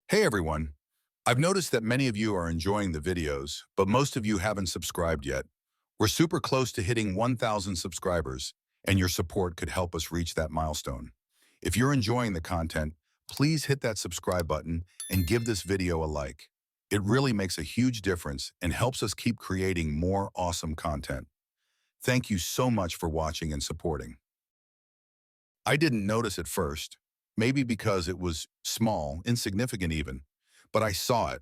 Hey everyone, I've noticed that many of you are enjoying the videos, but most of you haven't subscribed yet. We're super close to hitting 1,000 subscribers, and your support could help us reach that milestone. If you're enjoying the content, please hit that subscribe button and give this video a like. It really makes a huge difference and helps us keep creating more awesome content. Thank you so much for watching and supporting. I didn't notice at first, maybe because it was small, insignificant even, but I saw it,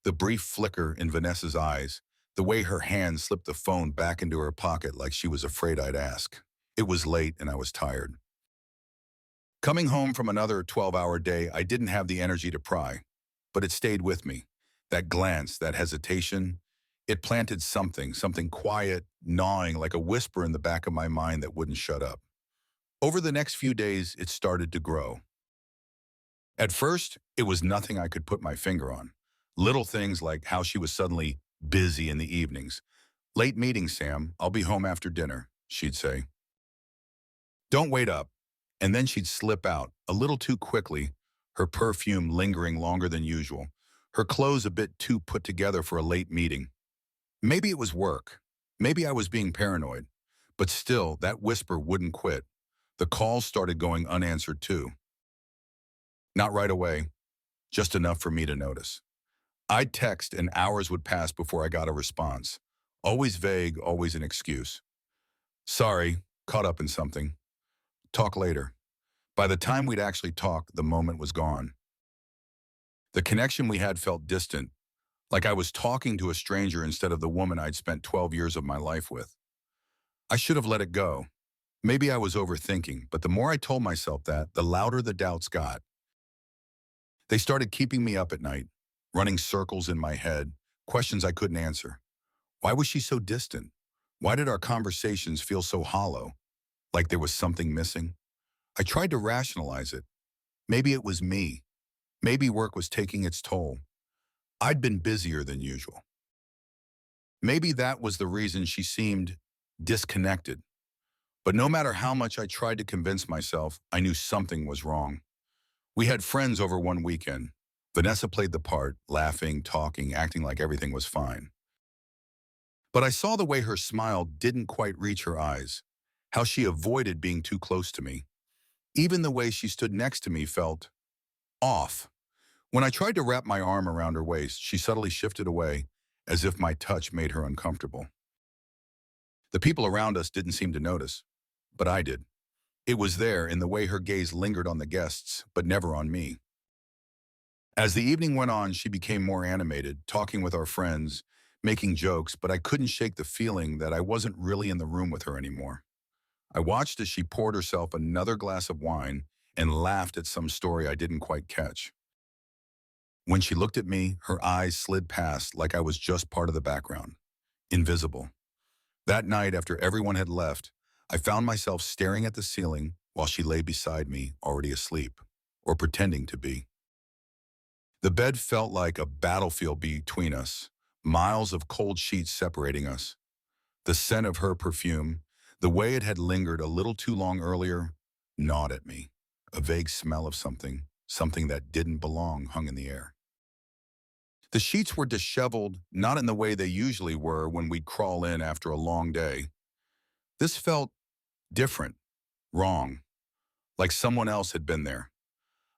the brief flicker in Vanessa's eyes, the way her hand slipped the phone back into her pocket like she was afraid I'd ask. It was late and I was tired. Coming home from another 12-hour day, I didn't have the energy to pry, but it stayed with me. That glance, that hesitation, it planted something quiet, gnawing like a whisper in the back of my mind that wouldn't shut up. Over the next few days, it started to grow. At first, it was nothing I could put my finger on. Little things like how she was suddenly busy in the evenings. "Late meeting, Sam. I'll be home after dinner," she'd say. "Don't wait up." And then she'd slip out, a little too quickly, her perfume lingering longer than usual, her clothes a bit too put together for a late meeting. Maybe it was work. Maybe I was being paranoid. But still, that whisper wouldn't quit. The calls started going unanswered too. Not right away, just enough for me to notice. I'd text and hours would pass before I got a response. Always vague, always an excuse. "Sorry, caught up in something. Talk later." By the time we'd actually talk, the moment was gone. The connection we had felt distant, like I was talking to a stranger instead of the woman I'd spent 12 years of my life with. I should have let it go. Maybe I was overthinking, but the more I told myself that, the louder the doubts got. They started keeping me up at night, running circles in my head, questions I couldn't answer. Why was she so distant? Why did our conversations feel so hollow, like there was something missing? I tried to rationalize it. Maybe it was me. Maybe work was taking its toll. I'd been busier than usual. Maybe that was the reason she seemed disconnected. But no matter how much I tried to convince myself, I knew something was wrong. We had friends over one weekend. Vanessa played the part, laughing, talking, acting like everything was fine. But I saw the way her smile didn't quite reach her eyes, how she avoided being too close to me. Even the way she stood next to me felt off. When I tried to wrap my arm around her waist, she subtly shifted away, as if my touch made her uncomfortable. The people around us didn't seem to notice, but I did. It was there in the way her gaze lingered on the guests, but never on me. As the evening went on, she became more animated, talking with our friends, making jokes, but I couldn't shake the feeling that I wasn't really in the room with her anymore. I watched as she poured herself another glass of wine and laughed at some story I didn't quite catch. When she looked at me, her eyes slid past like I was just part of the background, invisible. That night, after everyone had left, I found myself staring at the ceiling while she lay beside me, already asleep, or pretending to be. The bed felt like a battlefield between us, miles of cold sheets separating us. The scent of her perfume, the way it had lingered a little too long earlier, gnawed at me. A vague smell of something that didn't belong hung in the air. The sheets were disheveled, not in the way they usually were when we'd crawl in after a long day. This felt different, wrong, like someone else had been there.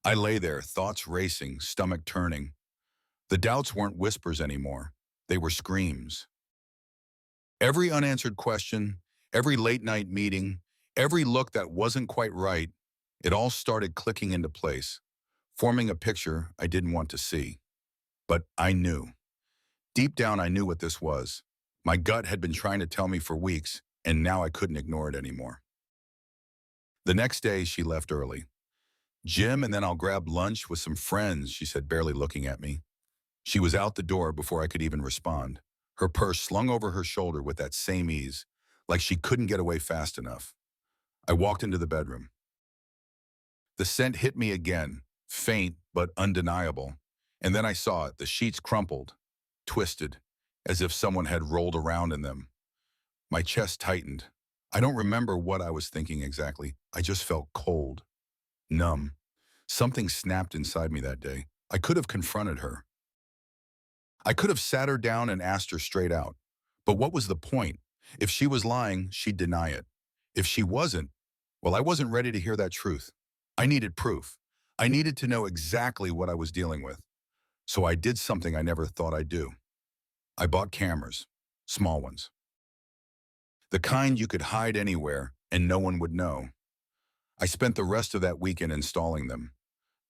I lay there, thoughts racing, stomach turning. The doubts weren't whispers anymore. They were screams. Every unanswered question, every late-night meeting, every look that wasn't quite right, it all started clicking into place, forming a picture I didn't want to see. But I knew. Deep down, I knew what this was. My gut had been trying to tell me for weeks, and now I couldn't ignore it anymore. The next day, she left early. "Gym, and then I'll grab lunch with some friends," she said, barely looking at me. She was out the door before I could even respond, her purse slung over her shoulder with that same ease, like she couldn't get away fast enough. I walked into the bedroom. The scent hit me again, faint but undeniable. And then I saw it, the sheets crumpled, twisted, as if someone had rolled around in them. My chest tightened. I don't remember what I was thinking exactly. I just felt cold, numb. Something snapped inside me that day. I could have confronted her. I could have sat her down and asked her straight out. But what was the point? If she was lying, she'd deny it. If she wasn't, well, I wasn't ready to hear that truth. I needed proof. I needed to know exactly what I was dealing with. So I did something I never thought I'd do. I bought cameras, small ones. The kind you could hide anywhere and no one would know. I spent the rest of that weekend installing them.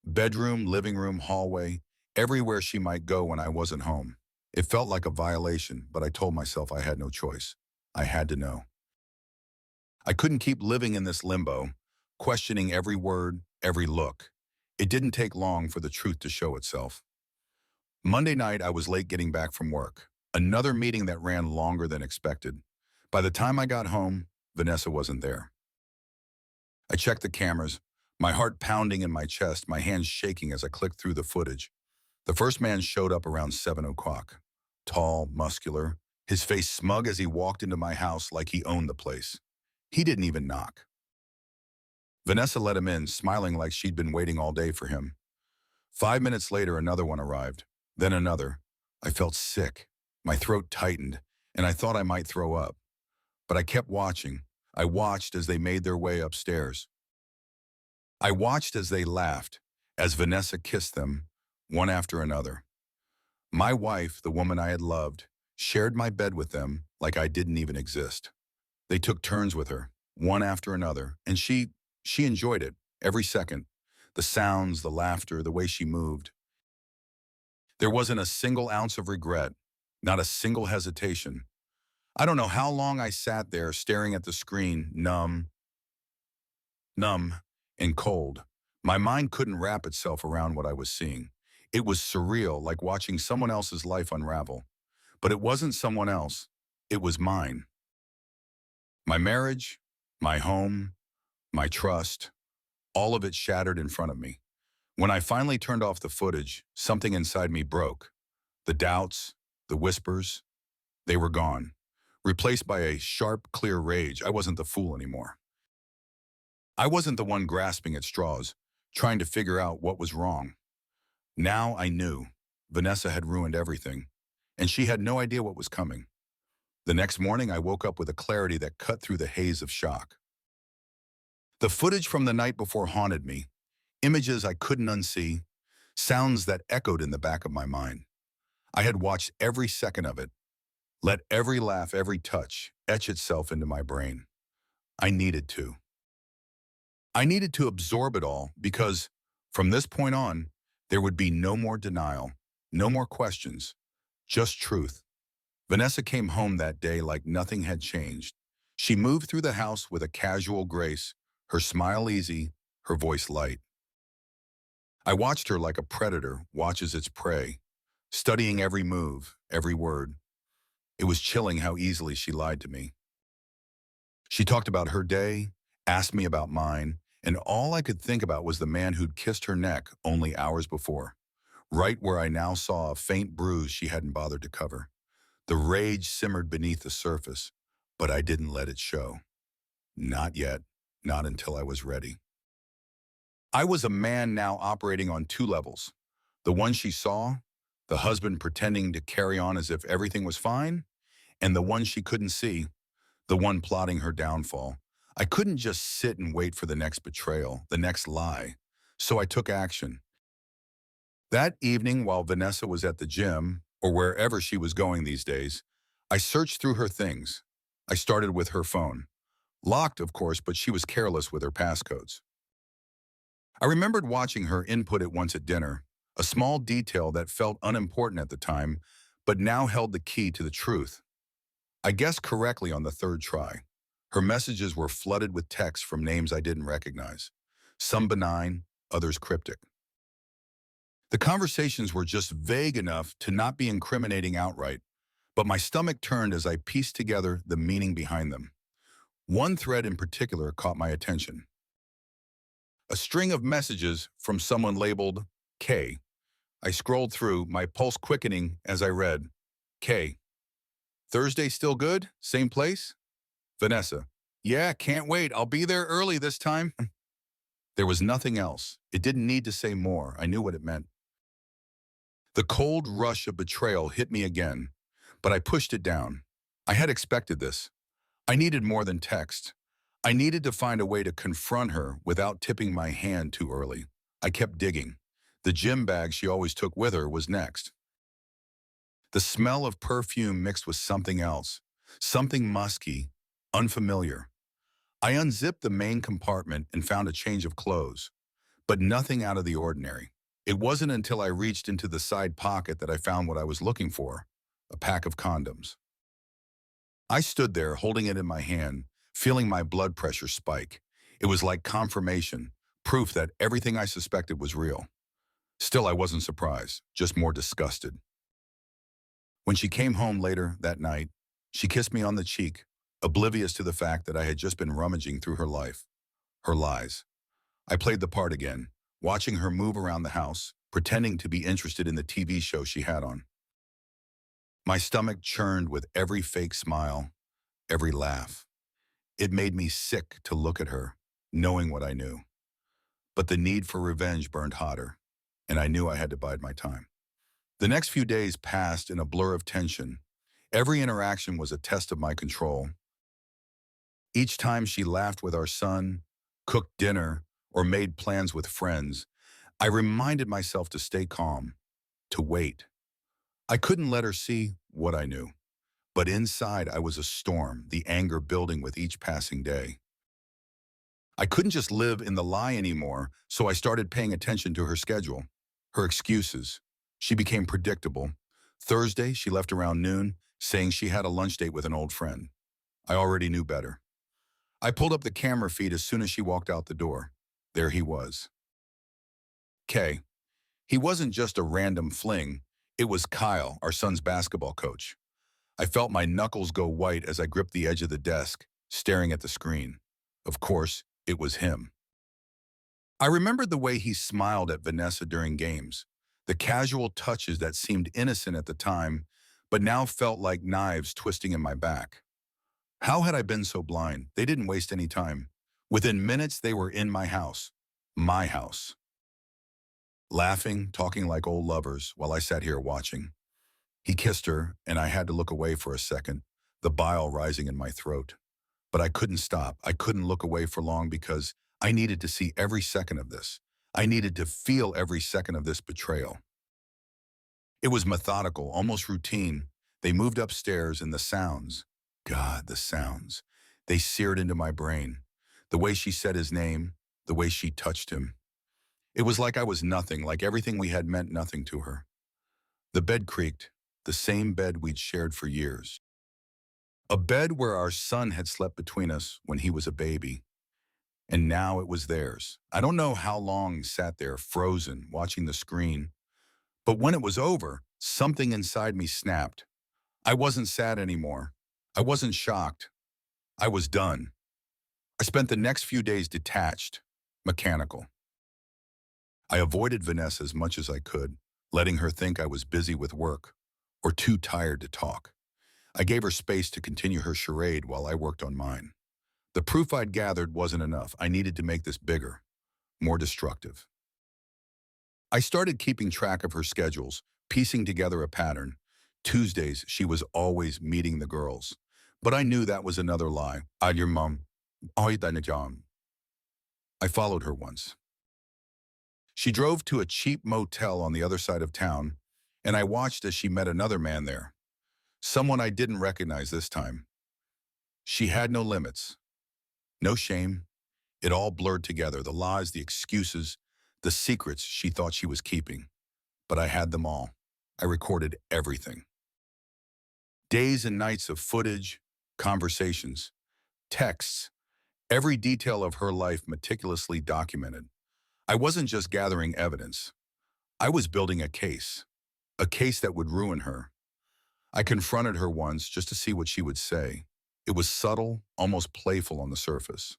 Bedroom, living room, hallway, everywhere she might go when I wasn't home. It felt like a violation, but I told myself I had no choice. I had to know. I couldn't keep living in this limbo, questioning every word, every look. It didn't take long for the truth to show itself. Monday night, I was late getting back from work. Another meeting that ran longer than expected. By the time I got home, Vanessa wasn't there. I checked the cameras, my heart pounding in my chest, my hands shaking as I clicked through the footage. The first man showed up around 7 o'clock. Tall, muscular, his face smug as he walked into my house like he owned the place. He didn't even knock. Vanessa let him in, smiling like she'd been waiting all day for him. 5 minutes later, another one arrived, then another. I felt sick. My throat tightened, and I thought I might throw up. But I kept watching. I watched as they made their way upstairs. I watched as they laughed, as Vanessa kissed them, one after another. My wife, the woman I had loved, shared my bed with them like I didn't even exist. They took turns with her, one after another, and she enjoyed it, every second. The sounds, the laughter, the way she moved. There wasn't a single ounce of regret, not a single hesitation. I don't know how long I sat there staring at the screen, numb, and cold. My mind couldn't wrap itself around what I was seeing. It was surreal, like watching someone else's life unravel. But it wasn't someone else. It was mine. My marriage, my home, my trust, all of it shattered in front of me. When I finally turned off the footage, something inside me broke. The doubts, the whispers, they were gone. Replaced by a sharp, clear rage. I wasn't the fool anymore. I wasn't the one grasping at straws, trying to figure out what was wrong. Now I knew. Vanessa had ruined everything, and she had no idea what was coming. The next morning, I woke up with a clarity that cut through the haze of shock. The footage from the night before haunted me, images I couldn't unsee, sounds that echoed in the back of my mind. I had watched every second of it, let every laugh, every touch etch itself into my brain. I needed to. I needed to absorb it all because, from this point on, there would be no more denial, no more questions, just truth. Vanessa came home that day like nothing had changed. She moved through the house with a casual grace, her smile easy, her voice light. I watched her like a predator watches its prey, studying every move, every word. It was chilling how easily she lied to me. She talked about her day, asked me about mine, and all I could think about was the man who'd kissed her neck only hours before, right where I now saw a faint bruise she hadn't bothered to cover. The rage simmered beneath the surface, but I didn't let it show. Not yet, not until I was ready. I was a man now operating on two levels. The one she saw, the husband pretending to carry on as if everything was fine, and the one she couldn't see, the one plotting her downfall. I couldn't just sit and wait for the next betrayal, the next lie. So I took action. That evening, while Vanessa was at the gym, or wherever she was going these days, I searched through her things. I started with her phone. Locked, of course, but she was careless with her passcodes. I remembered watching her input it once at dinner, a small detail that felt unimportant at the time, but now held the key to the truth. I guessed correctly on the third try. Her messages were flooded with texts from names I didn't recognize, some benign, others cryptic. The conversations were just vague enough to not be incriminating outright, but my stomach turned as I pieced together the meaning behind them. One thread in particular caught my attention. A string of messages from someone labeled K. I scrolled through, my pulse quickening as I read, K. Thursday still good? Same place? Vanessa. Yeah, can't wait. I'll be there early this time. There was nothing else. It didn't need to say more. I knew what it meant. The cold rush of betrayal hit me again, but I pushed it down. I had expected this. I needed more than text. I needed to find a way to confront her without tipping my hand too early. I kept digging. The gym bag she always took with her was next. The smell of perfume mixed with something else, something musky, unfamiliar. I unzipped the main compartment and found a change of clothes, but nothing out of the ordinary. It wasn't until I reached into the side pocket that I found what I was looking for, a pack of condoms. I stood there holding it in my hand, feeling my blood pressure spike. It was like confirmation, proof that everything I suspected was real. Still, I wasn't surprised, just more disgusted. When she came home later that night, she kissed me on the cheek, oblivious to the fact that I had just been rummaging through her life, her lies. I played the part again, watching her move around the house, pretending to be interested in the TV show she had on. My stomach churned with every fake smile, every laugh. It made me sick to look at her, knowing what I knew. But the need for revenge burned hotter, and I knew I had to bide my time. The next few days passed in a blur of tension. Every interaction was a test of my control. Each time she laughed with our son, cooked dinner, or made plans with friends, I reminded myself to stay calm, to wait. I couldn't let her see what I knew, but inside I was a storm, the anger building with each passing day. I couldn't just live in the lie anymore, so I started paying attention to her schedule, her excuses. She became predictable. Thursday, she left around noon, saying she had a lunch date with an old friend. I already knew better. I pulled up the camera feed as soon as she walked out the door. There he was. Kay. He wasn't just a random fling. It was Kyle, our son's basketball coach. I felt my knuckles go white as I gripped the edge of the desk, staring at the screen. Of course, it was him. I remembered the way he smiled at Vanessa during games, the casual touches that seemed innocent at the time, but now felt like knives twisting in my back. How had I been so blind? They didn't waste any time. Within minutes, they were in my house. My house. Laughing, talking like old lovers while I sat here watching. He kissed her, and I had to look away for a second, the bile rising in my throat. But I couldn't stop. I couldn't look away for long because I needed to see every second of this. I needed to feel every second of this betrayal. It was methodical, almost routine. They moved upstairs and the sounds, God, the sounds, they seared into my brain. The way she said his name, the way she touched him. It was like I was nothing, like everything we had meant nothing to her. The bed creaked, the same bed we'd shared for years. A bed where our son had slept between us when he was a baby. And now it was theirs. I don't know how long sat there, frozen, watching the screen. But when it was over, something inside me snapped. I wasn't sad anymore. I wasn't shocked. I was done. I spent the next few days detached, mechanical. I avoided Vanessa as much as I could, letting her think I was busy with work or too tired to talk. I gave her space to continue her charade while I worked on mine. The proof I'd gathered wasn't enough. I needed to make this bigger, more destructive. I started keeping track of her schedules, piecing together a pattern. Tuesdays, she was always meeting the girls. But I knew that was another lie. Your mom. I followed her once. She drove to a cheap motel on the other side of town, and I watched as she met another man there. Someone I didn't recognize this time. She had no limits, no shame. It all blurred together, the lies, the excuses, the secrets she thought she was keeping. But I had them all. I recorded everything. Days and nights of footage, conversations, texts, every detail of her life meticulously documented. I wasn't just gathering evidence. I was building a case that would ruin her. I confronted her once just to see what she would say. It was subtle, almost playful on the surface.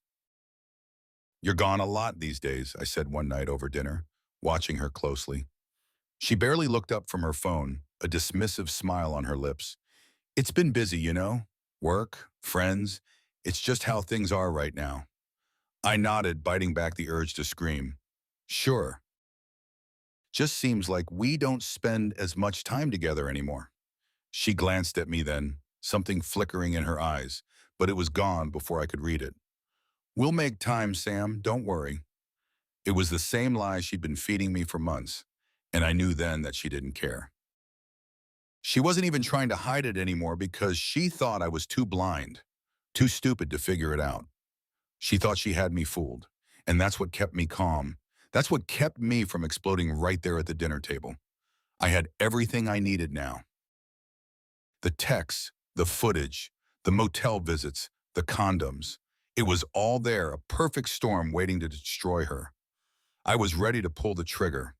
"You're gone a lot these days," I said one night over dinner, watching her closely. She barely looked up from her phone, a dismissive smile on her lips. "It's been busy, you know? Work, friends. It's just how things are right now." I nodded, biting back the urge to scream. "Sure." Just seems like we don't spend as much time together anymore. She glanced at me then, something flickering in her eyes, but it was gone before I could read it. We'll make time, Sam, don't worry. It was the same lie she'd been feeding me for months, and I knew then that she didn't care. She wasn't even trying to hide it anymore because she thought I was too blind, too stupid to figure it out. She thought she had me fooled, and that's what kept me calm. That's what kept me from exploding right there at the dinner table. I had everything I needed now. The texts, the footage, the motel visits, the condoms. It was all there, a perfect storm waiting to destroy her. I was ready to pull the trigger,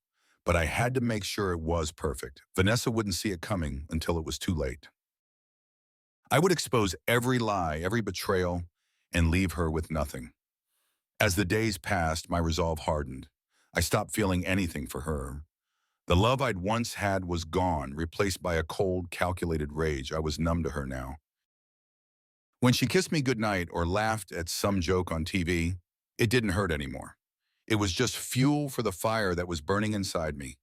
but I had to make sure it was perfect. Vanessa wouldn't see it coming until it was too late. I would expose every lie, every betrayal, and leave her with nothing. As the days passed, my resolve hardened. I stopped feeling anything for her. The love I'd once had was gone, replaced by a cold, calculated rage. I was numb to her now. When she kissed me goodnight or laughed at some joke on TV, it didn't hurt anymore. It was just fuel for the fire that was burning inside me,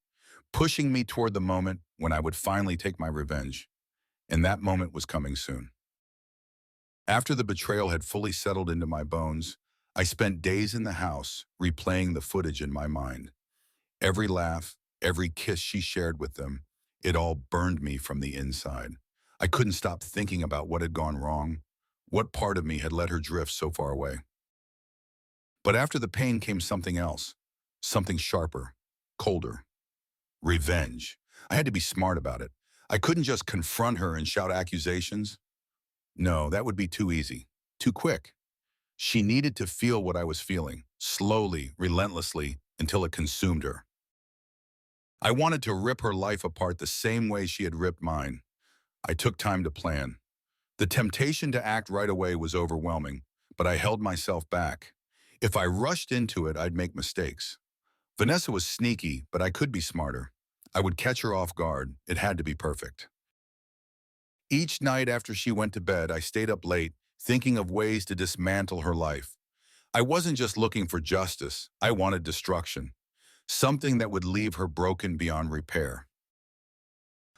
pushing me toward the moment when I would finally take my revenge. And that moment was coming soon. After the betrayal had fully settled into my bones, I spent days in the house, replaying the footage in my mind. Every laugh, every kiss she shared with them, it all burned me from the inside. I couldn't stop thinking about what had gone wrong, what part of me had let her drift so far away. But after the pain came something else, something sharper, colder. Revenge. I had to be smart about it. I couldn't just confront her and shout accusations. No, that would be too easy, too quick. She needed to feel what I was feeling, slowly, relentlessly, until it consumed her. I wanted to rip her life apart the same way she had ripped mine. I took time to plan. The temptation to act right away was overwhelming, but I held myself back. If I rushed into it, I'd make mistakes. Vanessa was sneaky, but I could be smarter. I would catch her off guard. It had to be perfect. Each night after she went to bed, I stayed up late, thinking of ways to dismantle her life. I wasn't just looking for justice. I wanted destruction. Something that would leave her broken beyond repair.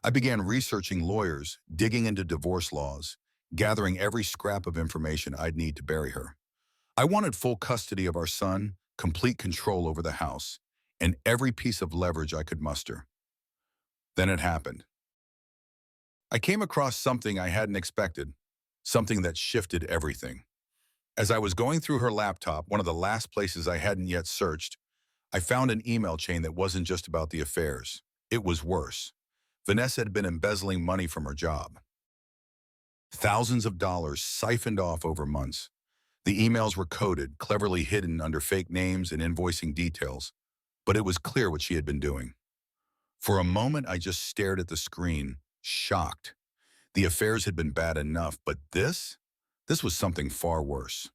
I began researching lawyers, digging into divorce laws, gathering every scrap of information I'd need to bury her. I wanted full custody of our son, complete control over the house, and every piece of leverage I could muster. Then it happened. I came across something I hadn't expected, something that shifted everything. As I was going through her laptop, one of the last places I hadn't yet searched, I found an email chain that wasn't just about the affairs. It was worse. Vanessa had been embezzling money from her job. Thousands of dollars siphoned off over months. The emails were coded, cleverly hidden under fake names and invoicing details, but it was clear what she had been doing. For a moment, I just stared at the screen, shocked. The affairs had been bad enough, but this was something far worse.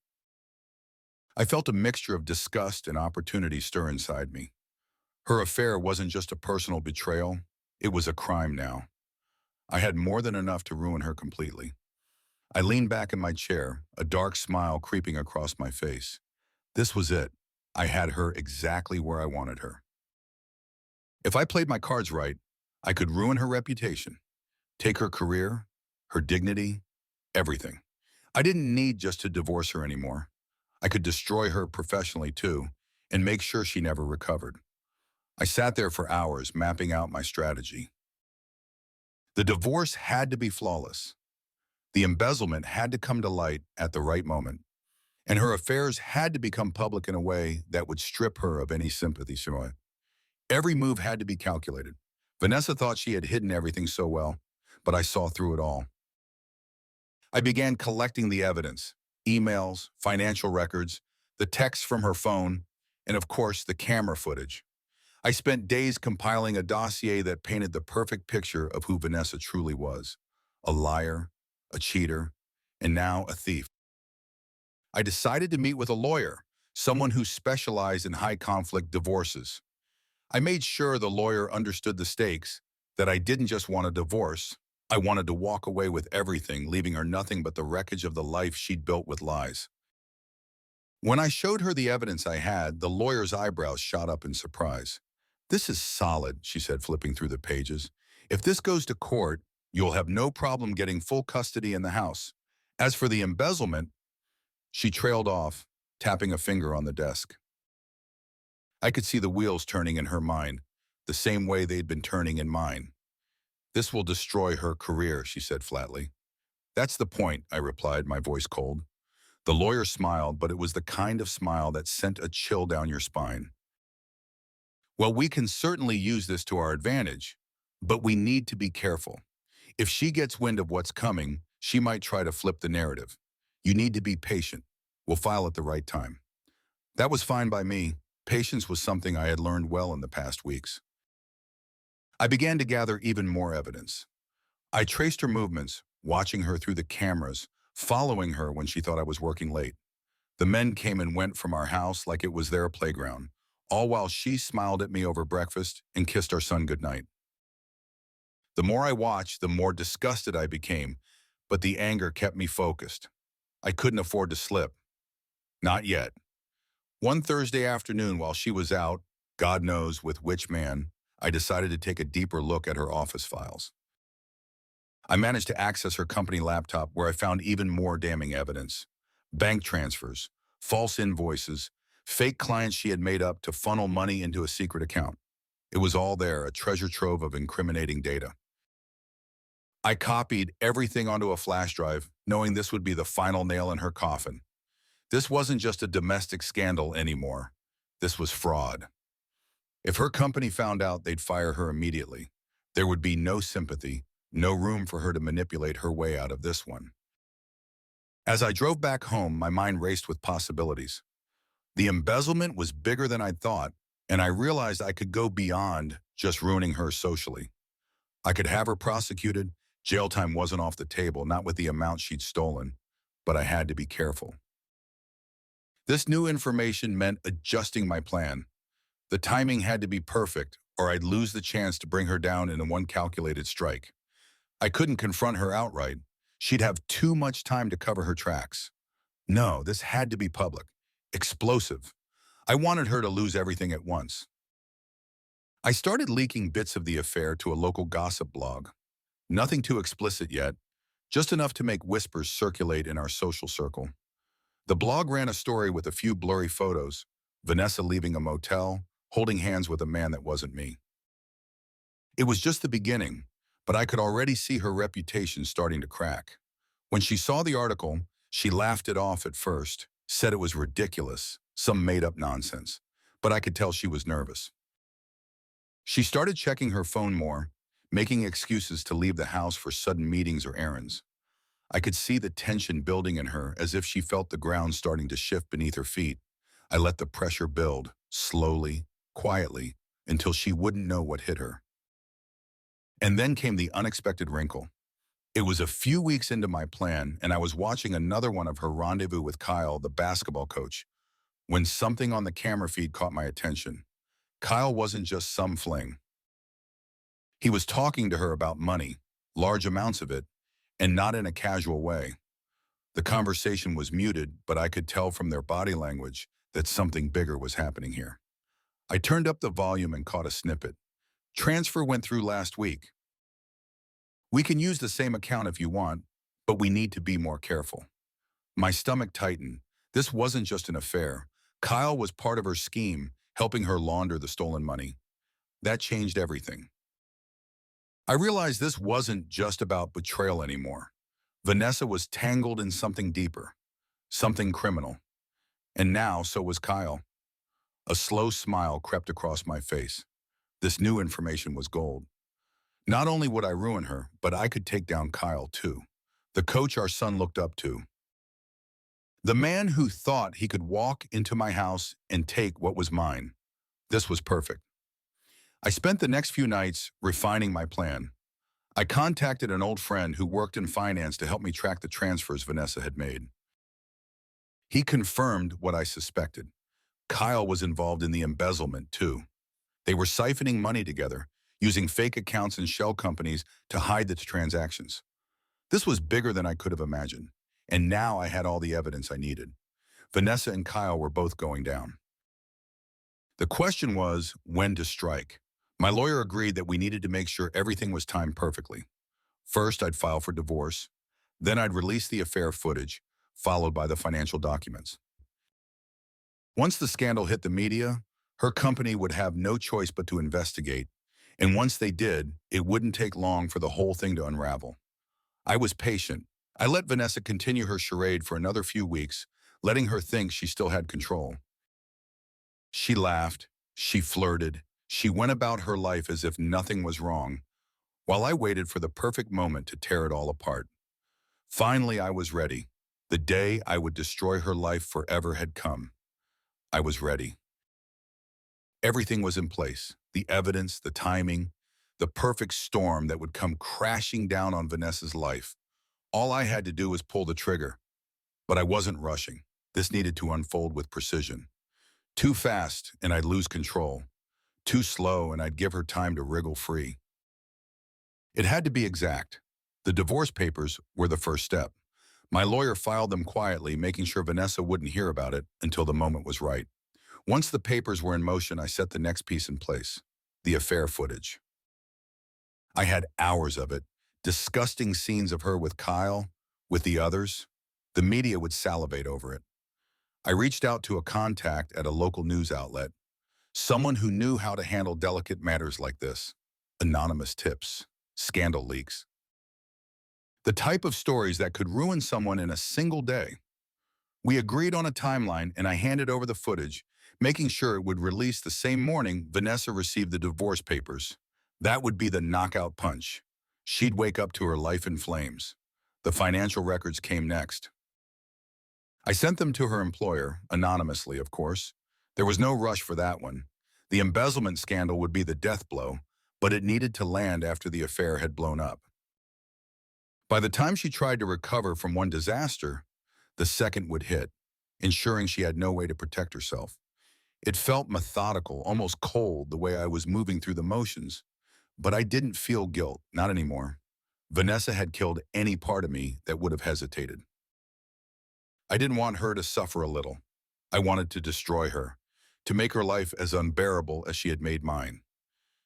I felt a mixture of disgust and opportunity stir inside me. Her affair wasn't just a personal betrayal, it was a crime now. I had more than enough to ruin her completely. I leaned back in my chair, a dark smile creeping across my face. This was it. I had her exactly where I wanted her. If I played my cards right, I could ruin her reputation, take her career, her dignity, everything. I didn't need just to divorce her anymore. I could destroy her professionally too, and make sure she never recovered. I sat there for hours, mapping out my strategy. The divorce had to be flawless. The embezzlement had to come to light at the right moment, and her affairs had to become public in a way that would strip her of any sympathy for it. Every move had to be calculated. Vanessa thought she had hidden everything so well, but I saw through it all. I began collecting the evidence, emails, financial records, the texts from her phone, and of course, the camera footage. I spent days compiling a dossier that painted the perfect picture of who Vanessa truly was. A liar, a cheater, and now a thief. I decided to meet with a lawyer, someone who specialized in high-conflict divorces. I made sure the lawyer understood the stakes, that I didn't just want a divorce. I wanted to walk away with everything, leaving her nothing but the wreckage of the life she'd built with lies. When I showed her the evidence I had, the lawyer's eyebrows shot up in surprise. "This is solid," she said, flipping through the pages. "If this goes to court, you'll have no problem getting full custody in the house. As for the embezzlement," she trailed off, tapping a finger on the desk. I could see the wheels turning in her mind, the same way they'd been turning in mine. "This will destroy her career," she said flatly. "That's the point," I replied, my voice cold. The lawyer smiled, but it was the kind of smile that sent a chill down your spine. "Well, we can certainly use this to our advantage, but we need to be careful. If she gets wind of what's coming, she might try to flip the narrative. You need to be patient. We'll file at the right time." That was fine by me. Patience was something I had learned well in the past weeks. I began to gather even more evidence. I traced her movements, watching her through the cameras, following her when she thought I was working late. The men came and went from our house like it was their playground, all while she smiled at me over breakfast and kissed our son goodnight. The more I watched, the more disgusted I became, but the anger kept me focused. I couldn't afford to slip. Not yet. One Thursday afternoon while she was out, God knows with which man, I decided to take a deeper look at her office files. I managed to access her company laptop where I found even more damning evidence. Bank transfers, false invoices, fake clients she had made up to funnel money into a secret account. It was all there, a treasure trove of incriminating data. I copied everything onto a flash drive, knowing this would be the final nail in her coffin. This wasn't just a domestic scandal anymore. This was fraud. If her company found out, they'd fire her immediately. There would be no sympathy, no room for her to manipulate her way out of this one. As I drove back home, my mind raced with possibilities. The embezzlement was bigger than I'd thought, and I realized I could go beyond just ruining her socially. I could have her prosecuted. Jail time wasn't off the table, not with the amount she'd stolen, but I had to be careful. This new information meant adjusting my plan. The timing had to be perfect, or I'd lose the chance to bring her down in one calculated strike. I couldn't confront her outright. She'd have too much time to cover her tracks. No, this had to be public, explosive. I wanted her to lose everything at once. I started leaking bits of the affair to a local gossip blog. Nothing too explicit yet, just enough to make whispers circulate in our social circle. The blog ran a story with a few blurry photos, Vanessa leaving a motel, holding hands with a man that wasn't me. It was just the beginning, but I could already see her reputation starting to crack. When she saw the article, she laughed it off at first, said it was ridiculous, some made-up nonsense, but I could tell she was nervous. She started checking her phone more, making excuses to leave the house for sudden meetings or errands. I could see the tension building in her as if she felt the ground starting to shift beneath her feet. I let the pressure build, slowly, quietly, until she wouldn't know what hit her. And then came the unexpected wrinkle. It was a few weeks into my plan, and I was watching another one of her rendezvous with Kyle, the basketball coach, when something on the camera feed caught my attention. Kyle wasn't just some fling. He was talking to her about money, large amounts of it, and not in a casual way. The conversation was muted, but I could tell from their body language that something bigger was happening here. I turned up the volume and caught a snippet. "Transfer went through last week. We can use the same account if you want, but we need to be more careful." My stomach tightened. This wasn't just an affair. Kyle was part of her scheme, helping her launder the stolen money. That changed everything. I realized this wasn't just about betrayal anymore. Vanessa was tangled in something deeper, something criminal. And now, so was Kyle. A slow smile crept across my face. This new information was gold. Not only would I ruin her, but I could take down Kyle too. The coach our son looked up to. The man who thought he could walk into my house and take what was mine. This was perfect. I spent the next few nights refining my plan. I contacted an old friend who worked in finance to help me track the transfers Vanessa had made. He confirmed what I suspected. Kyle was involved in the embezzlement too. They were siphoning money together, using fake accounts and shell companies to hide the transactions. This was bigger than I could have imagined, and now I had all the evidence I needed. Vanessa and Kyle were both going down. The question was when to strike. My lawyer agreed that we needed to make sure everything was timed perfectly. First, I'd file for divorce. Then I'd release the affair footage, followed by the financial documents. Once the scandal hit the media, her company would have no choice but to investigate. And once they did, it wouldn't take long for the whole thing to unravel. I was patient. I let Vanessa continue her charade for another few weeks, letting her think she still had control. She laughed, she flirted, she went about her life as if nothing was wrong, while I waited for the perfect moment to tear it all apart. Finally, I was ready. The day I would destroy her life forever had come. I was ready. Everything was in place. The evidence, the timing, the perfect storm that would come crashing down on Vanessa's life. All I had to do was pull the trigger. But I wasn't rushing. This needed to unfold with precision. Too fast, and I'd lose control. Too slow, and I'd give her time to wriggle free. It had to be exact. The divorce papers were the first step. My lawyer filed them quietly, making sure Vanessa wouldn't hear about it until the moment was right. Once the papers were in motion, I set the next piece in place, the affair footage. I had hours of it, disgusting scenes of her with Kyle, with the others. The media would salivate over it. I reached out to a contact at a local news outlet, someone who knew how to handle delicate matters like this. Anonymous tips, scandal leaks. The type of stories that could ruin someone in a single day. We agreed on a timeline, and I handed over the footage, making sure it would release the same morning Vanessa received the divorce papers. That would be the knockout punch. She'd wake up to her life in flames. The financial records came next. I sent them to her employer, anonymously, of course. There was no rush for that one. The embezzlement scandal would be the death blow, but it needed to land after the affair had blown up. By the time she tried to recover from one disaster, the second would hit, ensuring she had no way to protect herself. It felt methodical, almost cold, the way I was moving through the motions. But I didn't feel guilt, not anymore. Vanessa had killed any part of me that would have hesitated. I didn't want her to suffer a little. I wanted to destroy her, to make her life as unbearable as she had made mine.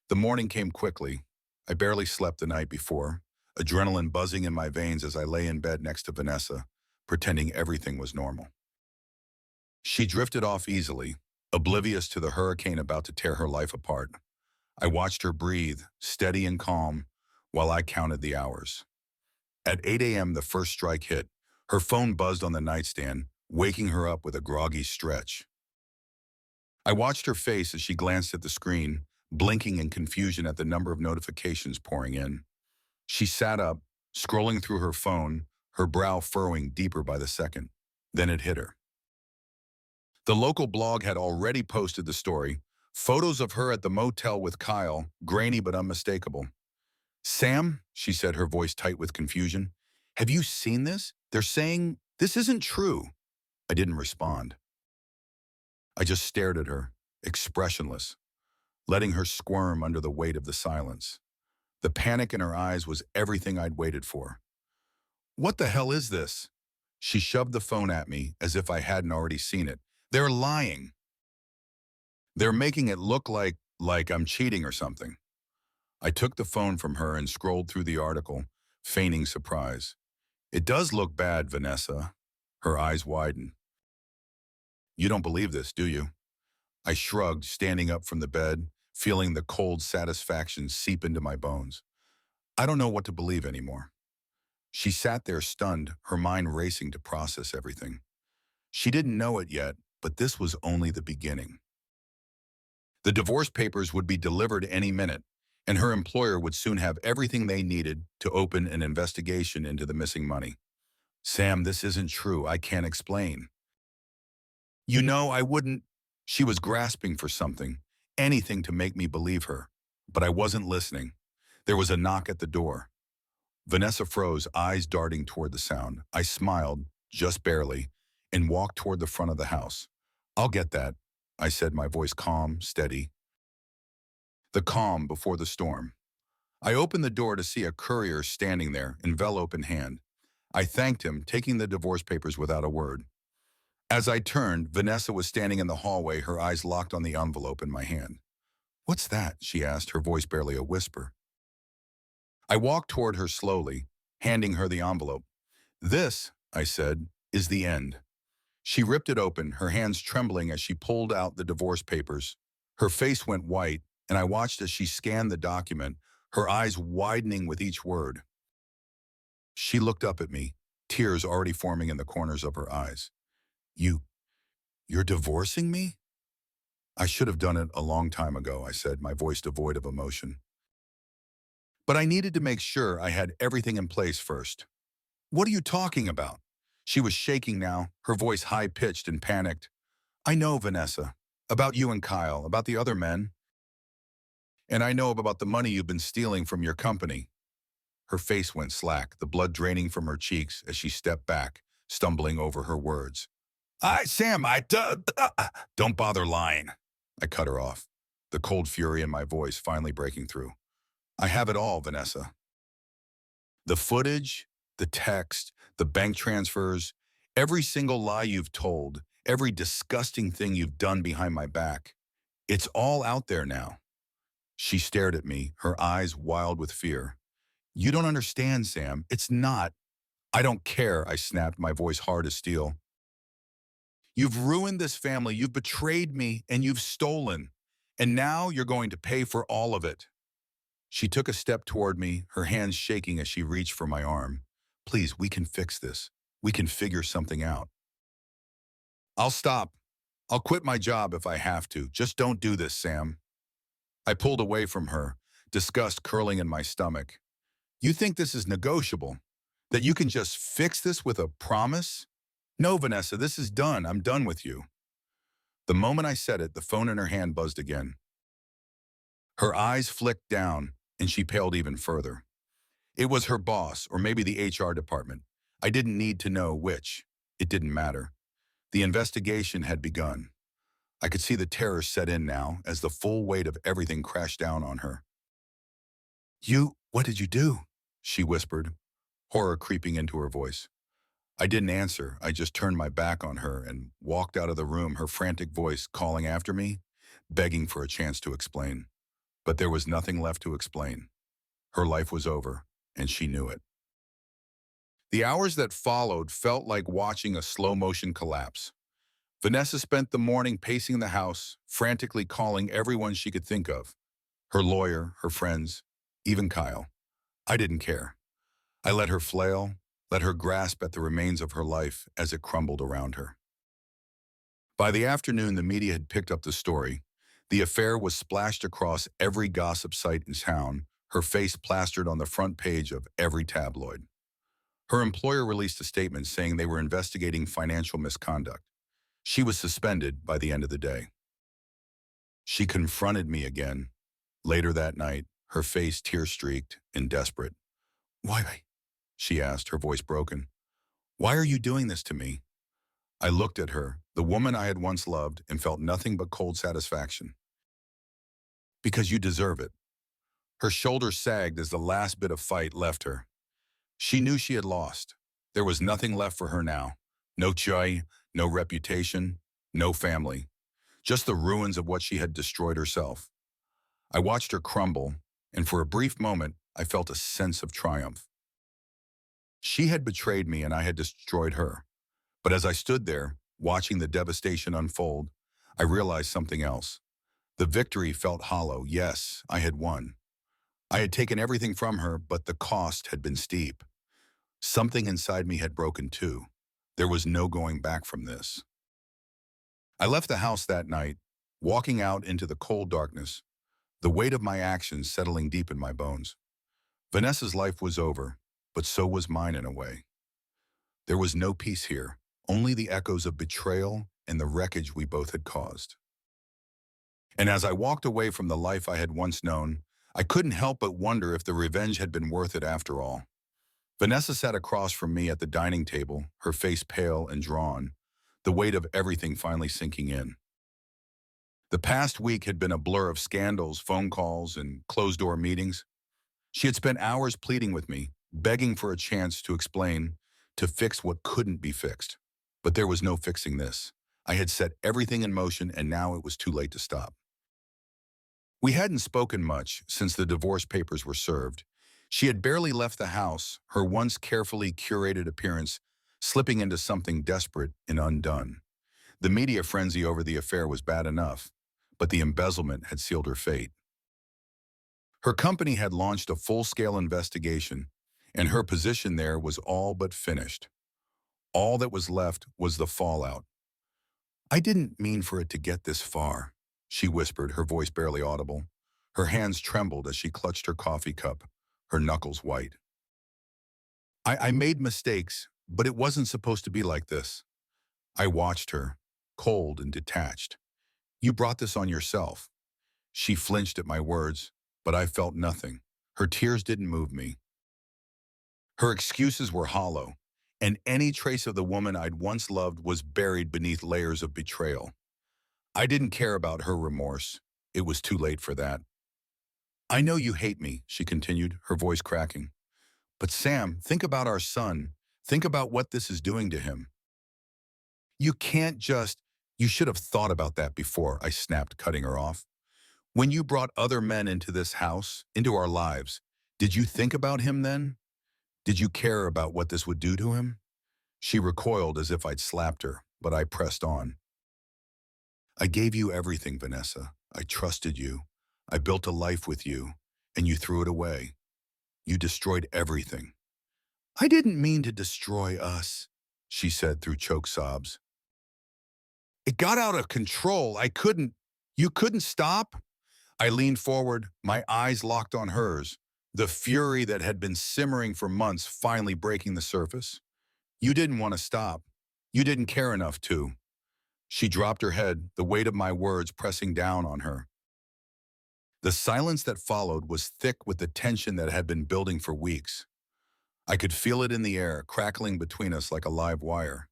The morning came quickly. I barely slept the night before, adrenaline buzzing in my veins as I lay in bed next to Vanessa, pretending everything was normal. She drifted off easily, oblivious to the hurricane about to tear her life apart. I watched her breathe, steady and calm, while I counted the hours. At 8 a.m., the first strike hit. Her phone buzzed on the nightstand, waking her up with a groggy stretch. I watched her face as she glanced at the screen, blinking in confusion at the number of notifications pouring in. She sat up, scrolling through her phone, her brow furrowing deeper by the second. Then it hit her. The local blog had already posted the story, photos of her at the motel with Kyle, grainy but unmistakable. "Sam," she said, her voice tight with confusion, "have you seen this? They're saying this isn't true." I didn't respond. I just stared at her, expressionless, letting her squirm under the weight of the silence. The panic in her eyes was everything I'd waited for. "What the hell is this?" She shoved the phone at me as if I hadn't already seen it. "They're lying. They're making it look like I'm cheating or something." I took the phone from her and scrolled through the article, feigning surprise. "It does look bad, Vanessa." Her eyes widened. "You don't believe this, do you?" I shrugged, standing up from the bed, feeling the cold satisfaction seep into my bones. "I don't know what to believe anymore." She sat there stunned, her mind racing to process everything. She didn't know it yet, but this was only the beginning. The divorce papers would be delivered any minute, and her employer would soon have everything they needed to open an investigation into the missing money. "Sam, this isn't true. I can't explain." "You know, I wouldn't." She was grasping for something, anything to make me believe her. But I wasn't listening. There was a knock at the door. Vanessa froze, eyes darting toward the sound. I smiled, just barely, and walked toward the front of the house. "I'll get that," I said, my voice calm, steady. The calm before the storm. I opened the door to see a courier standing there, envelope in hand. I thanked him, taking the divorce papers without a word. As I turned, Vanessa was standing in the hallway, her eyes locked on the envelope in my hand. "What's that?" she asked, her voice barely a whisper. I walked toward her slowly, handing her the envelope. "This," I said, "is the end." She ripped it open, her hands trembling as she pulled out the divorce papers. Her face went white, and I watched as she scanned the document, her eyes widening with each word. She looked up at me, tears already forming in the corners of her eyes. "You, you're divorcing me?" "I should have done it a long time ago," I said, my voice devoid of emotion. "But I needed to make sure I had everything in place first." "What are you talking about?" She was shaking now, her voice high-pitched and panicked. "I know, Vanessa. About you and Kyle, about the other men. And I know about the money you've been stealing from your company." Her face went slack, the blood draining from her cheeks as she stepped back, stumbling over her words. Sam, don't bother lying." I cut her off, the cold fury in my voice finally breaking through. "I have it all, Vanessa. The footage, the text, the bank transfers, every single lie you've told, every disgusting thing you've done behind my back. It's all out there now." She stared at me, her eyes wild with fear. "You don't understand, Sam. It's not." "I don't care," I snapped, my voice hard as steel. "You've ruined this family, you've betrayed me, and you've stolen. And now you're going to pay for all of it." She took a step toward me, her hands shaking as she reached for my arm. "Please, we can fix this. We can figure something out." "I'll stop. I'll quit my job if I have to. Just don't do this, Sam." I pulled away from her, disgust curling in my stomach. "You think this is negotiable? That you can just fix this with a promise? No, Vanessa, this is done. I'm done with you." The moment I said it, the phone in her hand buzzed again. Her eyes flicked down, and she paled even further. It was her boss, or maybe the HR department. I didn't need to know which. It didn't matter. The investigation had begun. I could see the terror set in now as the full weight of everything crashed down on her. What did you do?" she whispered, horror creeping into her voice. I didn't answer. I just turned my back on her and walked out of the room, her frantic voice calling after me, begging for a chance to explain. But there was nothing left to explain. Her life was over, and she knew it. The hours that followed felt like watching a slow-motion collapse. Vanessa spent the morning pacing the house, frantically calling everyone she could think of. Her lawyer, her friends, even Kyle. I didn't care. I let her flail, let her grasp at the remains of her life as it crumbled around her. By the afternoon, the media had picked up the story. The affair was splashed across every gossip site in town, her face plastered on the front page of every tabloid. Her employer released a statement saying they were investigating financial misconduct. She was suspended by the end of the day. She confronted me again. Later that night, her face tear-streaked and desperate. "Why?" she asked, her voice broken. "Why are you doing this to me?" I looked at her, the woman I had once loved, and felt nothing but cold satisfaction. "Because you deserve it." Her shoulders sagged as the last bit of fight left her. She knew she had lost. There was nothing left for her now. No joy, no reputation, no family. Just the ruins of what she had destroyed herself. I watched her crumble, and for a brief moment, I felt a sense of triumph. She had betrayed me and I had destroyed her. But as I stood there, watching the devastation unfold, I realized something else. The victory felt hollow. Yes, I had won. I had taken everything from her, but the cost had been steep. Something inside me had broken too. There was no going back from this. I left the house that night, walking out into the cold darkness, the weight of my actions settling deep in my bones. Vanessa's life was over, but so was mine in a way. There was no peace here, only the echoes of betrayal and the wreckage we both had caused. And as I walked away from the life I had once known, I couldn't help but wonder if the revenge had been worth it after all. Vanessa sat across from me at the dining table, her face pale and drawn, the weight of everything finally sinking in. The past week had been a blur of scandals, phone calls, and closed-door meetings. She had spent hours pleading with me, begging for a chance to explain, to fix what couldn't be fixed. But there was no fixing this. I had set everything in motion and now it was too late to stop. We hadn't spoken much since the divorce papers were served. She had barely left the house, her once carefully curated appearance slipping into something desperate and undone. The media frenzy over the affair was bad enough, but the embezzlement had sealed her fate. Her company had launched a full-scale investigation, and her position there was all but finished. All that was left was the fallout. "I didn't mean for it to get this far," she whispered, her voice barely audible. Her hands trembled as she clutched her coffee cup, her knuckles white. I made mistakes, but it wasn't supposed to be like this." I watched her, cold and detached. "You brought this on yourself." She flinched at my words, but I felt nothing. Her tears didn't move me. Her excuses were hollow, and any trace of the woman I'd once loved was buried beneath layers of betrayal. I didn't care about her remorse. It was too late for that. "I know you hate me," she continued, her voice cracking. "But Sam, think about our son. Think about what this is doing to him. You can't just—" "You should have thought about that before," I snapped, cutting her off. "When you brought other men into this house, into our lives, did you think about him then? Did you care about what this would do to him?" She recoiled as if I'd slapped her, but I pressed on. "I gave you everything, Vanessa. I trusted you. I built a life with you, and you threw it away. You destroyed everything." "I didn't mean to destroy us," she said through choked sobs. "It got out of control. You couldn't stop?" I leaned forward, my eyes locked on hers, the fury that had been simmering for months finally breaking the surface. "You didn't want to stop. You didn't care enough to." She dropped her head, the weight of my words pressing down on her. The silence that followed was thick with the tension that had been building for weeks. I could feel it in the air, crackling between us like a live wire.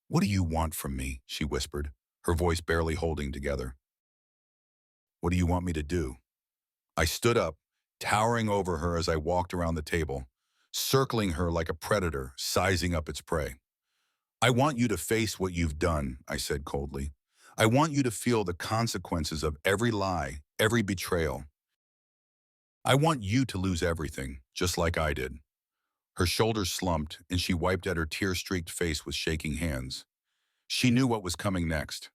"What do you want from me?" she whispered, her voice barely holding together. "What do you want me to do?" I stood up, towering over her as I walked around the table, circling her like a predator, sizing up its prey. "I want you to face what you've done," I said coldly. "I want you to feel the consequences of every lie, every betrayal. I want you to lose everything, just like I did." Her shoulders slumped, and she wiped at her tear-streaked face with shaking hands. She knew what was coming next.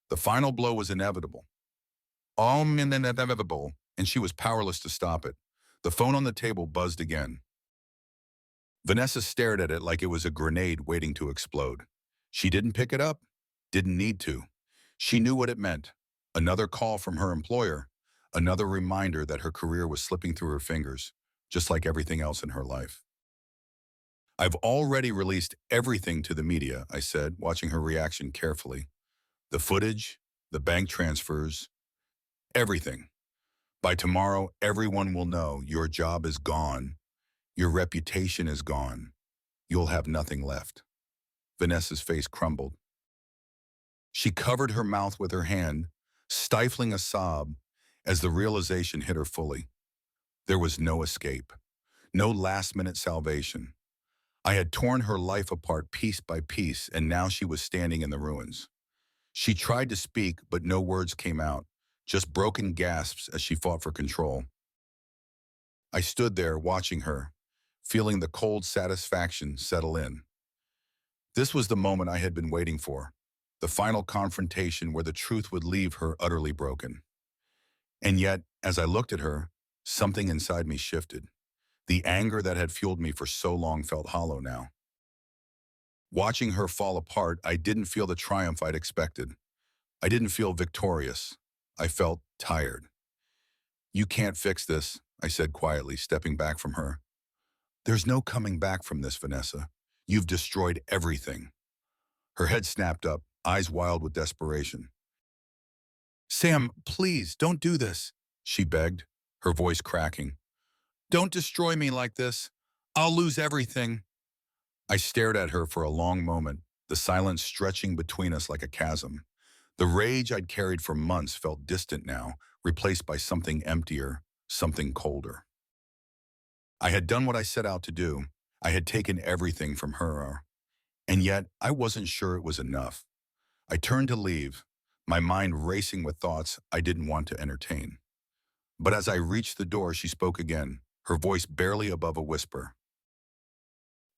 The final blow was inevitable. All inevitable, and she was powerless to stop it. The phone on the table buzzed again. Vanessa stared at it like it was a grenade waiting to explode. She didn't pick it up, didn't need to. She knew what it meant. Another call from her employer, another reminder that her career was slipping through her fingers, just like everything else in her life. "I've already released everything to the media," I said, watching her reaction carefully. "The footage, the bank transfers, everything. By tomorrow, everyone will know your job is gone. Your reputation is gone. You'll have nothing left." Vanessa's face crumbled. She covered her mouth with her hand, stifling a sob as the realization hit her fully. There was no escape, no last-minute salvation. I had torn her life apart piece by piece, and now she was standing in the ruins. She tried to speak, but no words came out, just broken gasps as she fought for control. I stood there watching her, feeling the cold satisfaction settle in. This was the moment I had been waiting for, the final confrontation where the truth would leave her utterly broken. And yet, as I looked at her, something inside me shifted. The anger that had fueled me for so long felt hollow now. Watching her fall apart, I didn't feel the triumph I'd expected. I didn't feel victorious. I felt tired. "You can't fix this," I said quietly, stepping back from her. "There's no coming back from this, Vanessa. You've destroyed everything." Her head snapped up, eyes wild with desperation. "Sam, please, don't do this," she begged, her voice cracking. "Don't destroy me like this. I'll lose everything." I stared at her for a long moment, the silence stretching between us like a chasm. The rage I'd carried for months felt distant now, replaced by something emptier, something colder. I had done what I set out to do. I had taken everything from her. And yet, I wasn't sure it was enough. I turned to leave, my mind racing with thoughts I didn't want to entertain. But as I reached the door, she spoke again, her voice barely above a whisper.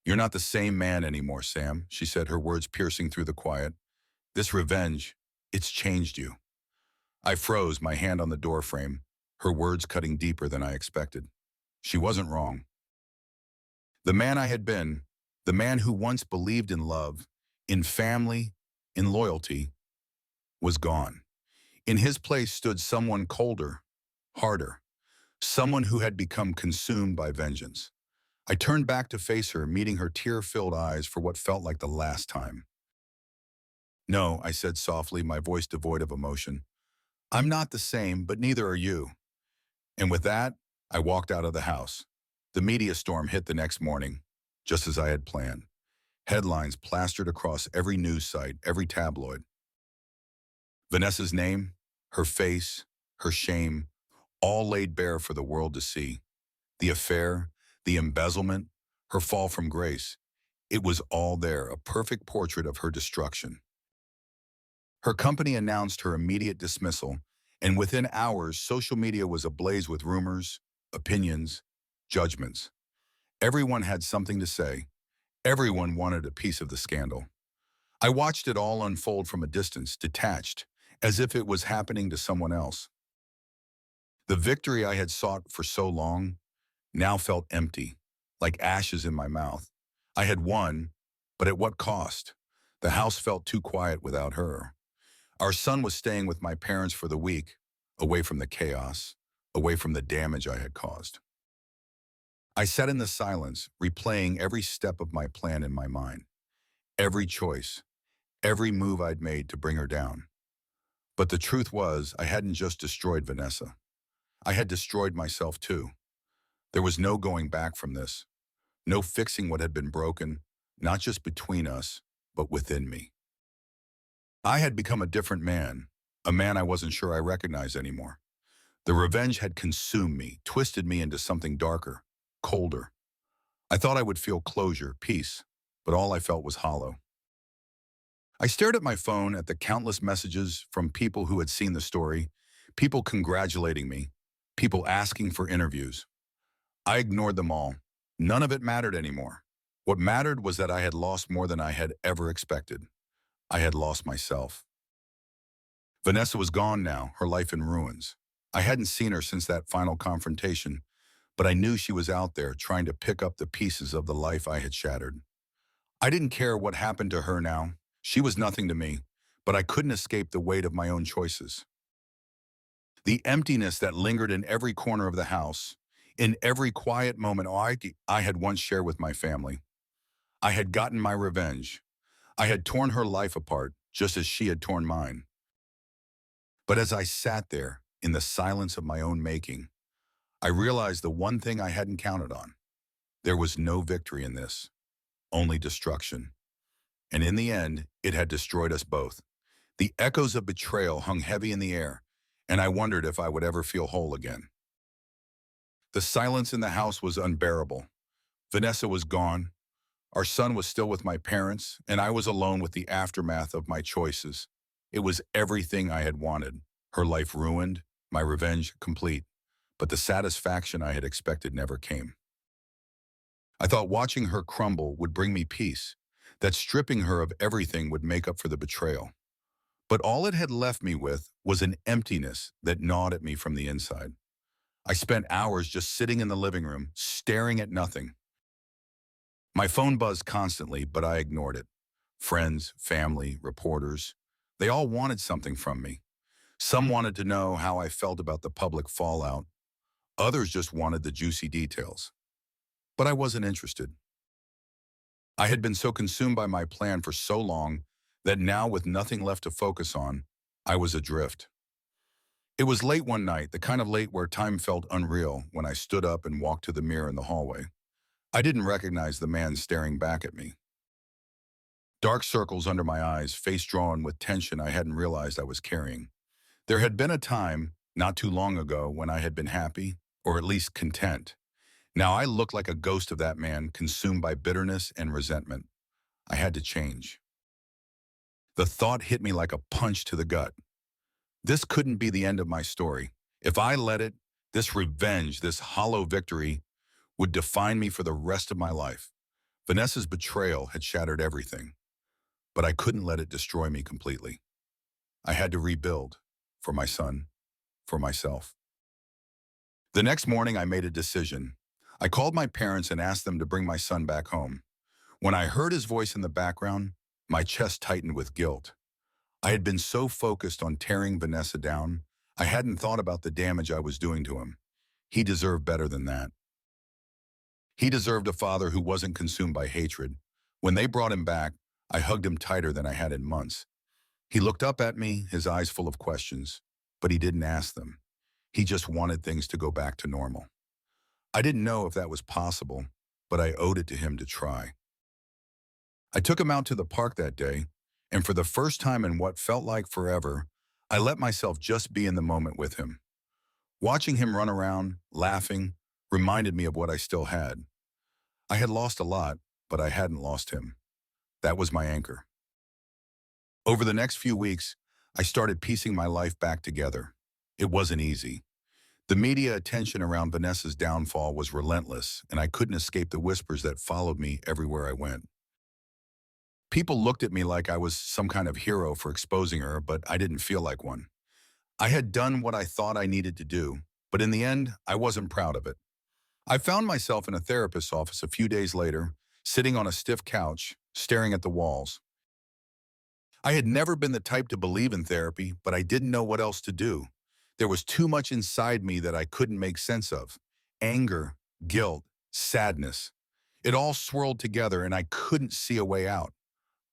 "You're not the same man anymore, Sam," she said, her words piercing through the quiet. "This revenge, it's changed you." I froze, my hand on the door frame, her words cutting deeper than I expected. She wasn't wrong. The man I had been, the man who once believed in love, in family, in loyalty, was gone. In his place stood someone colder, harder, someone who had become consumed by vengeance. I turned back to face her, meeting her tear-filled eyes for what felt like the last time. "No," I said softly, my voice devoid of emotion. "I'm not the same, but neither are you." And with that, I walked out of the house. The media storm hit the next morning, just as I had planned. Headlines plastered across every news site, every tabloid. Vanessa's name, her face, her shame, all laid bare for the world to see. The affair, the embezzlement, her fall from grace. It was all there, a perfect portrait of her destruction. Her company announced her immediate dismissal, and within hours, social media was ablaze with rumors, opinions, judgments. Everyone had something to say. Everyone wanted a piece of the scandal. I watched it all unfold from a distance, detached, as if it was happening to someone else. The victory I had sought for so long now felt empty, like ashes in my mouth. I had won, but at what cost? The house felt too quiet without her. Our son was staying with my parents for the week, away from the chaos, away from the damage I had caused. I sat in the silence, replaying every step of my plan in my mind, every choice, every move I'd made to bring her down. But the truth was, I hadn't just destroyed Vanessa. I had destroyed myself too. There was no going back from this, no fixing what had been broken, not just between us, but within me. I had become a different man, a man I wasn't sure I recognized anymore. The revenge had consumed me, twisted me into something darker, colder. I thought I would feel closure, peace, but all I felt was hollow. I stared at my phone, at the countless messages from people who had seen the story, people congratulating me, people asking for interviews. I ignored them all. None of it mattered anymore. What mattered was that I had lost more than I had ever expected. I had lost myself. Vanessa was gone now, her life in ruins. I hadn't seen her since that final confrontation, but I knew she was out there trying to pick up the pieces of the life I had shattered. I didn't care what happened to her now. She was nothing to me, but I couldn't escape the weight of my own choices. The emptiness that lingered in every corner of the house, in every quiet moment I had once shared with my family. I had gotten my revenge. I had torn her life apart, just as she had torn mine. But as I sat there, in the silence of my own making, I realized the one thing I hadn't counted on. There was no victory in this, only destruction. And in the end, it had destroyed us both. The echoes of betrayal hung heavy in the air, and I wondered if I would ever feel whole again. The silence in the house was unbearable. Vanessa was gone. Our son was still with my parents, and I was alone with the aftermath of my choices. It was everything I had wanted. Her life ruined, my revenge complete. But the satisfaction I had expected never came. I thought watching her crumble would bring me peace, that stripping her of everything would make up for the betrayal. But all it had left me with was an emptiness that gnawed at me from the inside. I spent hours just sitting in the living room, staring at nothing. My phone buzzed constantly, but I ignored it. Friends, family, reporters, they all wanted something from me. Some wanted to know how I felt about the public fallout. Others just wanted the juicy details. But I wasn't interested. I had been so consumed by my plan for so long that now, with nothing left to focus on, I was adrift. It was late one night, the kind of late where time felt unreal, when I stood up and walked to the mirror in the hallway. I didn't recognize the man staring back at me. Dark circles under my eyes, face drawn with tension I hadn't realized I was carrying. There had been a time, not too long ago, when I had been happy, or at least content. Now I looked like a ghost of that man, consumed by bitterness and resentment. I had to change. The thought hit me like a punch to the gut. This couldn't be the end of my story. If I let it, this revenge, this hollow victory, would define me for the rest of my life. Vanessa's betrayal had shattered everything, but I couldn't let it destroy me completely. I had to rebuild for my son, for myself. The next morning, I made a decision. I called my parents and asked them to bring my son back home. When I heard his voice in the background, my chest tightened with guilt. I had been so focused on tearing Vanessa down, I hadn't thought about the damage I was doing to him. He deserved better than that. He deserved a father who wasn't consumed by hatred. When they brought him back, I hugged him tighter than I had in months. He looked up at me, his eyes full of questions, but he didn't ask them. He just wanted things to go back to normal. I didn't know if that was possible, but I owed it to him to try. I took him out to the park that day, and for the first time in what felt like forever, I let myself just be in the moment with him. Watching him run around, laughing, reminded me of what I still had. I had lost a lot, but I hadn't lost him. That was my anchor. Over the next few weeks, I started piecing my life back together. It wasn't easy. The media attention around Vanessa's downfall was relentless, and I couldn't escape the whispers that followed me everywhere I went. People looked at me like I was some kind of hero for exposing her, but I didn't feel like one. I had done what I thought I needed to do, but in the end, I wasn't proud of it. I found myself in a therapist's office a few days later, sitting on a stiff couch, staring at the walls. I had never been the type to believe in therapy, but I didn't know what else to do. There was too much inside me that I couldn't make sense of. Anger, guilt, sadness. It all swirled together and I couldn't see a way out.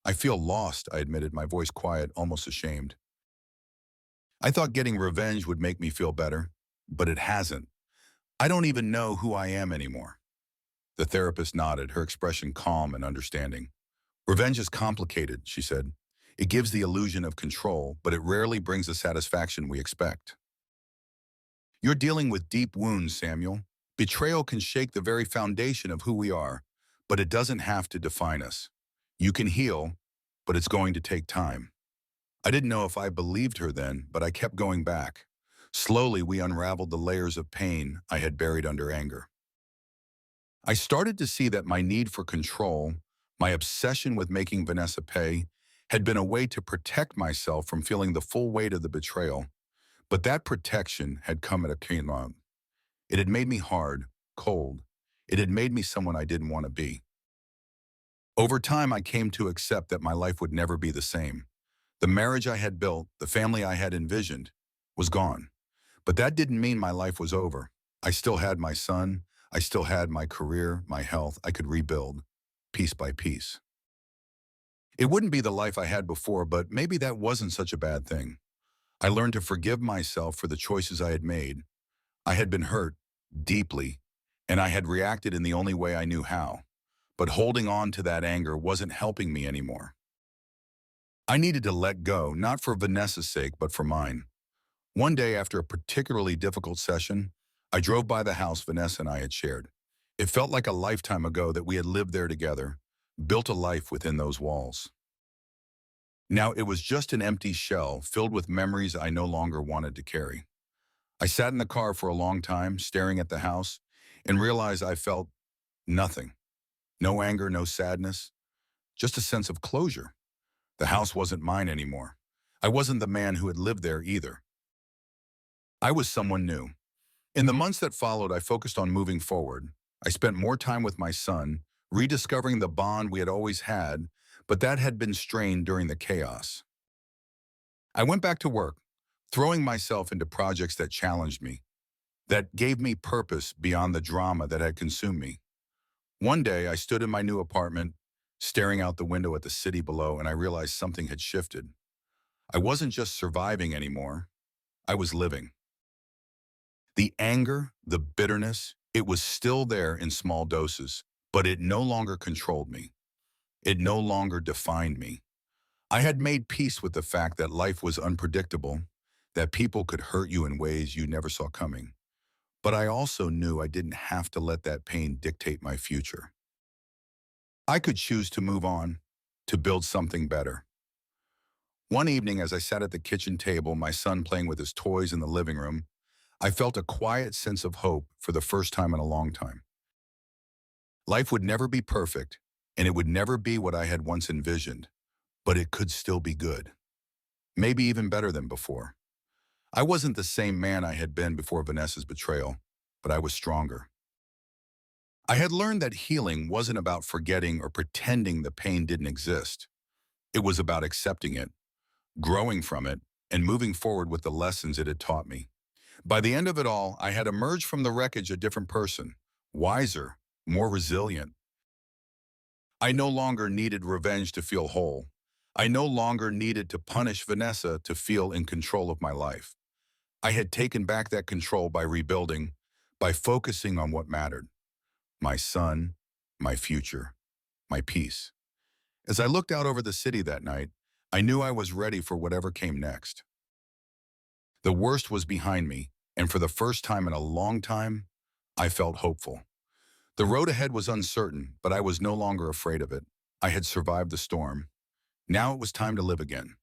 I feel lost, I admitted, my voice quiet, almost ashamed. I thought getting revenge would make me feel better, but it hasn't. I don't even know who I am anymore. The therapist nodded, her expression calm and understanding. Revenge is complicated, she said. It gives the illusion of control, but it rarely brings the satisfaction we expect. You're dealing with deep wounds, Samuel. Betrayal can shake the very foundation of who we are, but it doesn't have to define us. You can heal, but it's going to take time. I didn't know if I believed her then, but I kept going back. Slowly, we unraveled the layers of pain I had buried under anger. I started to see that my need for control, my obsession with making Vanessa pay, had been a way to protect myself from feeling the full weight of the betrayal. But that protection had come at a cost. It had made me hard, cold. It had made me someone I didn't want to be. Over time, I came to accept that my life would never be the same. The marriage I had built, the family I had envisioned, was gone. But that didn't mean my life was over. I still had my son. I still had my career, my health. I could rebuild, piece by piece. It wouldn't be the life I had before, but maybe that wasn't such a bad thing. I learned to forgive myself for the choices I had made. I had been hurt, deeply, and I had reacted in the only way I knew how. But holding on to that anger wasn't helping me anymore. I needed to let go, not for Vanessa's sake, but for mine. One day after a particularly difficult session, I drove by the house Vanessa and I had shared. It felt like a lifetime ago that we had lived there together, built a life within those walls. Now it was just an empty shell filled with memories I no longer wanted to carry. I sat in the car for a long time, staring at the house, and realized I felt nothing. No anger, no sadness, just a sense of closure. The house wasn't mine anymore. I wasn't the man who had lived there either. I was someone new. In the months that followed, I focused on moving forward. I spent more time with my son, rediscovering the bond we had always had, but that had been strained during the chaos. I went back to work, throwing myself into projects that challenged me, that gave me purpose beyond the drama that had consumed me. One day, I stood in my new apartment, staring out the window at the city below, and I realized something had shifted. I wasn't just surviving anymore. I was living. The anger, the bitterness, it was still there in small doses, but it no longer controlled me. It no longer defined me. I had made peace with the fact that life was unpredictable, that people could hurt you in ways you never saw coming. But I also knew I didn't have to let that pain dictate my future. I could choose to move on, to build something better. One evening, as I sat at the kitchen table, my son playing with his toys in the living room, I felt a quiet sense of hope for the first time in a long time. Life would never be perfect, and it would never be what I had once envisioned, but it could still be good. Maybe even better than before. I wasn't the same man I had been before Vanessa's betrayal, but I was stronger. I had learned that healing wasn't about forgetting or pretending the pain didn't exist. It was about accepting it, growing from it, and moving forward with the lessons it had taught me. By the end of it all, I had emerged from the wreckage a different person, wiser, more resilient. I no longer needed revenge to feel whole. I no longer needed to punish Vanessa to feel in control of my life. I had taken back that control by rebuilding, by focusing on what mattered: my son, my future, my peace. As I looked out over the city that night, I knew I was ready for whatever came next. The worst was behind me, and for the first time in a long time, I felt hopeful. The road ahead was uncertain, but I was no longer afraid of it. I had survived the storm. Now it was time to live again.